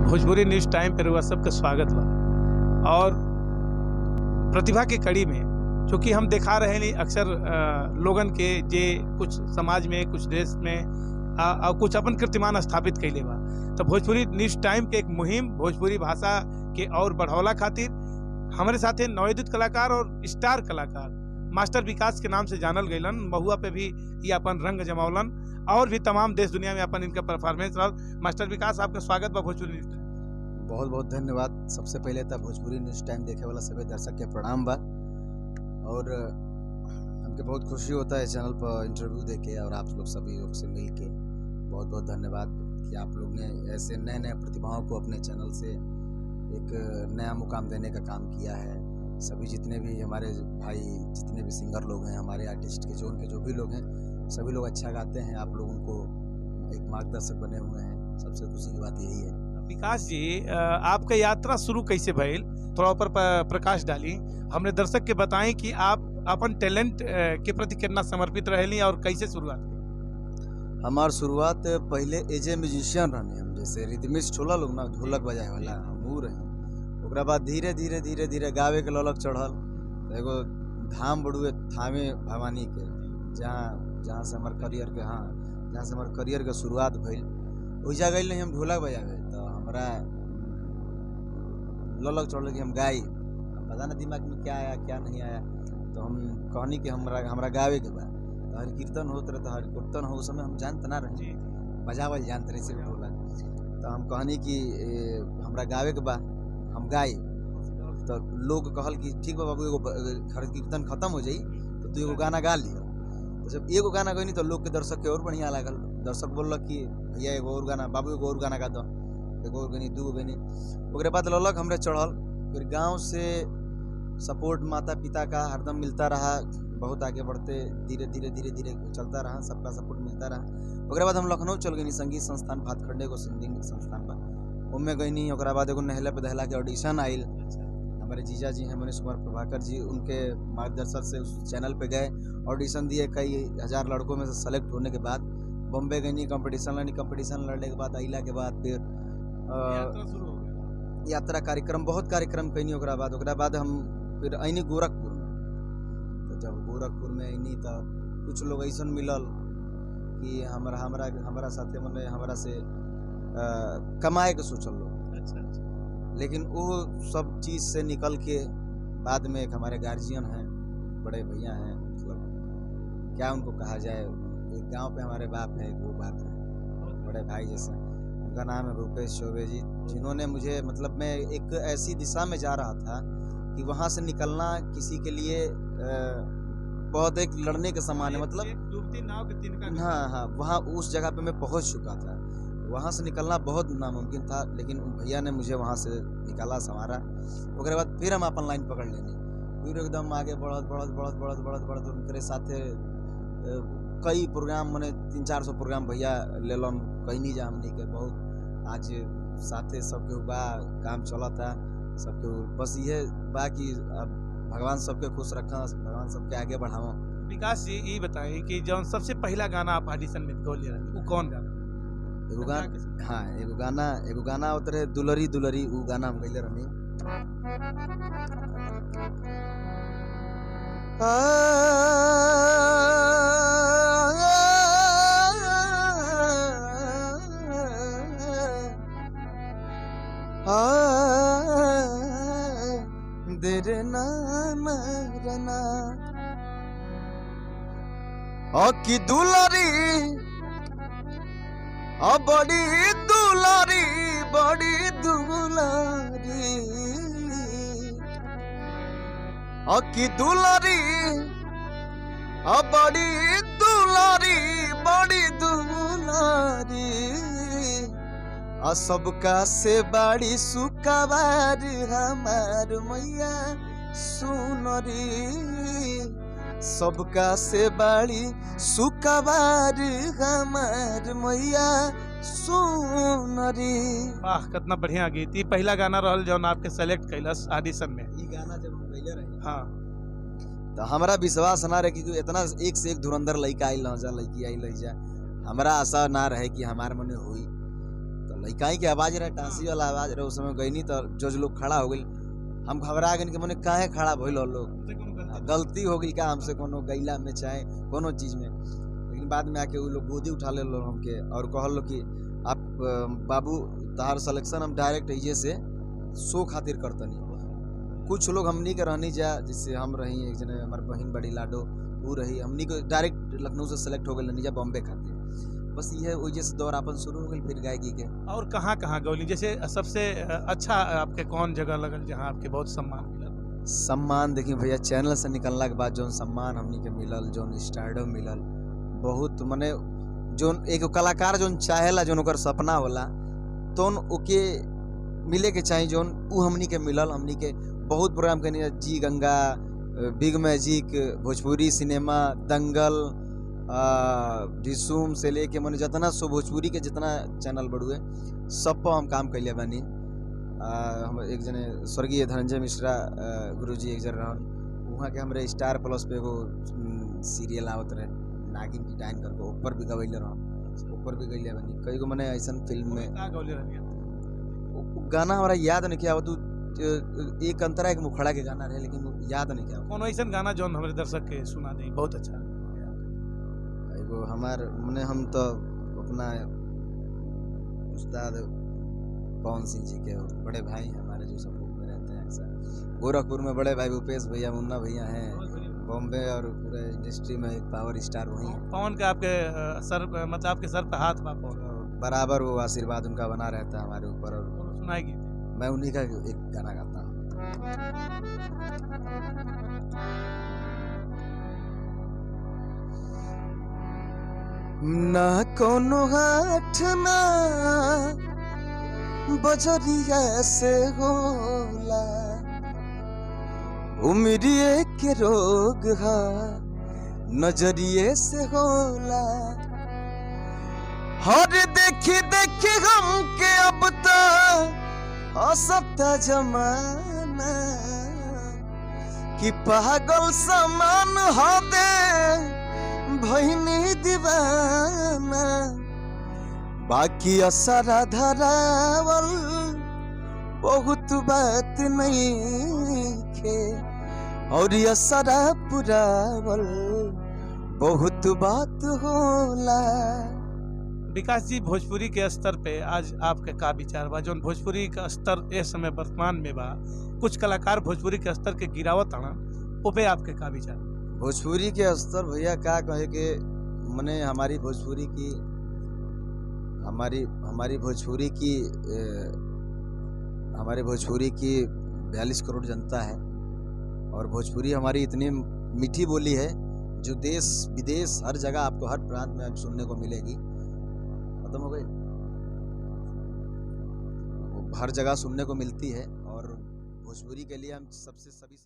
Bhojpuri news time पर हुआ सबका स्वागत बा। और प्रतिभा के कड़ी में चूँकि हम दिखा रहे नहीं अक्सर लोगन के जे कुछ समाज में कुछ देश में और कुछ अपन कीर्तिमान स्थापित कैले बा, तो भोजपुरी न्यूज़ टाइम के एक मुहिम भोजपुरी भाषा के और बढ़ावला खातिर हमारे साथे नवोदित कलाकार और स्टार कलाकार मास्टर विकास के नाम से जानल गईलन। महुआ पे भी ये अपन रंग जमावलन और भी तमाम देश दुनिया में अपन इनका परफॉर्मेंस रहा। मास्टर विकास, आपका स्वागत बा भोजपुरी न्यूज़ टाइम। बहुत बहुत धन्यवाद। सबसे पहले तो भोजपुरी न्यूज़ टाइम देखे वाला सभी दर्शक के प्रणाम बा। और हमके बहुत खुशी होता है चैनल पर इंटरव्यू देके और आप लोग सभी लोग से मिल के बहुत बहुत धन्यवाद कि आप लोग ने ऐसे नए नए प्रतिभाओं को अपने चैनल से एक नया मुकाम देने का काम किया है। सभी जितने भी हमारे भाई जितने भी सिंगर लोग हैं, हमारे आर्टिस्ट के जोन के जो भी लोग हैं, सभी लोग अच्छा गाते हैं। आप लोगों को एक मार्गदर्शक बने हुए हैं, सबसे खुशी की बात यही है। विकास जी, आपका यात्रा शुरू कैसे भइल, थोड़ा ऊपर प्रकाश डाली। हमने दर्शक के बताएं कि आप अपन टैलेंट के प्रति कितना समर्पित रहेली और कैसे शुरुआत की। हमार शुरुआत पहले एज ए म्यूजिशियन रहने हम, जैसे रिदमिस्ट होला लोग ना, ढोलक बजाए वाला हमहू रही। ओकरा बाद धीरे धीरे धीरे धीरे गावे के ललक चढ़ल। तो एगो धाम बड़ुए थामे भवानी के, जहाँ से हमार करियर के जहाँ से हमार करियर के शुरुआत भइल, वैसा गई नहीं हम ढोलक बजावे। तो हमारा ललक चढ़ल कि हम गाई, पता ना दिमाग में क्या आया क्या नहीं आया। तो हम कहनी कि हमरा गावे के बा। तो हर कीर्तन होत रहे, तो हर कीर्तन हो उस समय हम जानते ना रहे, बजावल जानते रहे सिर्फ ढोलक। तो हम कहनी कि हमरा गावे के बा, हम गाई। तो लोग कहल कि ठीक बा बाबू, एगो हर कीर्तन खत्म हो जाई तो तू एगो गाना गा लियो। तो जब एगो गाना गई तो लोग के दर्शक के और बढ़िया लागल। दर्शक बोलक कि भैया एगो और गाना, बाबू एगो और गाना गा दो। एगो और गनी, दू गनी। ओकरे बाद ललक हमरे चढ़ल। फिर गांव से सपोर्ट माता पिता का हरदम मिलता रहा। बहुत आगे बढ़ते धीरे धीरे धीरे धीरे चलता रहा, सबका सपोर्ट मिलता रहा। ओकरे बाद हम लखनऊ चल गई, संगीत संस्थान भातखंडे को संगीत संस्थान बा, उनमें गई। ओकरा बाद एगो नहला पे दहला के ऑडिशन आइल। हमारे जीजा जी हैं मनीष कुमार प्रभाकर जी, उनके मार्गदर्शन से उस चैनल पे गए, ऑडिशन दिए। कई हजार लड़कों में से सेलेक्ट होने के बाद बॉम्बे गई, कंपटीशन लड़ी। कंपटीशन लड़ने के बाद अइला के बाद फिर यात्रा कार्यक्रम, बहुत कार्यक्रम कैनी। ओकरा बाद हम फिर अइनी गोरखपुर में। तो जब गोरखपुर में अइनी तो कुछ लोग ऐसा मिलल कि हमारा साथे मने हमारा से कमाए के सोचल लोग। अच्छा। लेकिन वो सब चीज़ से निकल के बाद में एक हमारे गार्जियन हैं, बड़े भैया हैं, मतलब क्या उनको कहा जाए, एक गांव पे हमारे बाप है, वो बात है, बड़े भाई जैसे। उनका नाम है भूपेश चौबे जी, जिन्होंने मुझे, मतलब मैं एक ऐसी दिशा में जा रहा था कि वहाँ से निकलना किसी के लिए बहुत एक लड़ने के समान है। मतलब डूबती नाव के तिनका। हाँ, वहाँ उस जगह पे मैं पहुँच चुका था। वहाँ से निकलना बहुत नामुमकिन था, लेकिन उन भैया ने मुझे वहाँ से निकाला, संवारा। उसके बाद फिर हम अपन लाइन पकड़ लेनी, फिर एकदम आगे बढ़त उनके साथे कई प्रोग्राम, मैंने 300-400 प्रोग्राम भैया लेलन, कहीं नहीं जा हमने के। बहुत आज साथे सबके बा काम चला था सबके। बस ये बा कि अब भगवान सबके खुश रखा, भगवान सबके आगे बढ़ावा। विकास जी, ये बताइए कि जौन सबसे पहला गाना आप ऑडिशन में गौले रहे, वो कौन गाना? एगो गाना होते रहे दुलरी दुलरी, वो गाना हम गईले रहनी। देरे ना मरना की दुलरी, बड़ी दुलारी, बड़ी दुलारी, की दुलारी, बड़ी दुलारी, बड़ी दुलारी, सबका से बड़ी सुकवार हमार मैया सुनरी। सबका से बड़ी सुकवार हमार मैया सुनरी। वाह, कितना बढ़िया गीत। ये पहला गाना रहल जौन आपके सेलेक्ट कैलस ऑडिशन में। ये गाना जब हम गईले रहे, हाँ, तो हमारा विश्वास ना रहे कि इतना एक से एक धुरंधर लड़का आइल जा, लड़की आइल जा। हमारा आशा ना रहे कि हमारे मने हुई। तो लइकाई के आवाज रहे, टांसी वाला आवाज रहे, उस समय गईनी तो जज लोग खड़ा हो गई। हम घबरा गए कि मने काहे खड़ा भइल लोग, गलती हो गई क्या हमसे कोनो गैला में चाहे कोनो चीज में। लेकिन बाद में आके वो लोग गोदी उठा ले लो हमके और कहल कि आप बाबू तहार सिलेक्शन हम डायरेक्ट इजे से शो खातिर करतनी। कुछ लोग हमनी के रहनी जा, जिससे हम रही, एक जने हमार बहन बड़ी लाडो वो रही, हमनी को डायरेक्ट लखनऊ से सेलेक्ट हो गई जा बॉम्बे खातिर। बस ये वजह से दौर अपन शुरू हो गई फिर गायकी के। और कहाँ कहाँ गौली, जैसे सबसे अच्छा आपके कौन जगह लगल जहाँ आपके बहुत सम्मान मिलल? सम्मान देखिए भैया, चैनल से निकलना के बाद जो सम्मान हमनी के मिलल, जो स्टारडम मिलल, बहुत मने जो एक कलाकार जो चाहेला, जो ओकर सपना होला तो ओके मिले के चाहिए, जो उ हमनी के मिलल। हमनी के बहुत प्रोग्राम करनी, Zee Ganga, big magic, Bhojpuri cinema, Dangal, Dishoom से लेके मैंने जितना सो भोजपुरी के जितना चैनल बढ़ुए सब पर हम काम कैले बानी। हम एक जने स्वर्गीय धनंजय मिश्रा गुरुजी एक जन रहन, वहाँ के हमारे स्टार प्लस पे वो सीरियल आवत रहे नागिन की डाइन करके, ऊपर भी गवैले रहन, ऊपर भी गैले बानी। कई गो मैंने ऐसा फिल्म में गाना हमारा याद नहीं किया, वो एक अंतरा एक मुखड़ा के गाना रहे, लेकिन याद नहीं किया कोनो ऐसा गाना जो हमारे दर्शक के सुना दे बहुत अच्छा। एगो हमार मने हम तो अपना उस्ताद पवन सिंह जी के बड़े भाई हमारे जो सपोर्ट में रहते हैं अक्सर, गोरखपुर में बड़े भाई भूपेश भैया, मुन्ना भैया हैं, बॉम्बे और पूरे इंडस्ट्री में एक पावर स्टार वही है। पवन का आपके सर, मतलब आपके सर पे हाथ बाप बराबर वो आशीर्वाद उनका बना रहता है हमारे ऊपर। और सुनाएगी मैं उन्हीं का एक गाना गाता हूँ। ना कोनो हाथ ना बजरिया से होला, उम्रिए के रोग हा नजरिए से होला। हर देखी देखी हम के अब तक हंसता जमाना, कि पागल समान हो दे भइनी दीवाना। बाकी असरा धरावल बहुत बात नहीं खे, और असरा पुरावल बहुत बात होला। विकास जी, भोजपुरी के स्तर पे आज आपके का विचार बा? जो भोजपुरी का स्तर इस समय वर्तमान में बा, कुछ कलाकार भोजपुरी के स्तर के गिरावत आना, ओ पे आपके का विचार? भोजपुरी के स्तर भैया का कहे के मने हमारी भोजपुरी की हमारी भोजपुरी की 42 करोड़ जनता है, और भोजपुरी हमारी इतनी मीठी बोली है जो देश विदेश हर जगह आपको हर प्रांत में सुनने को मिलेगी। खत्म हो गई, हर जगह सुनने को मिलती है, और भोजपुरी के लिए हम सभी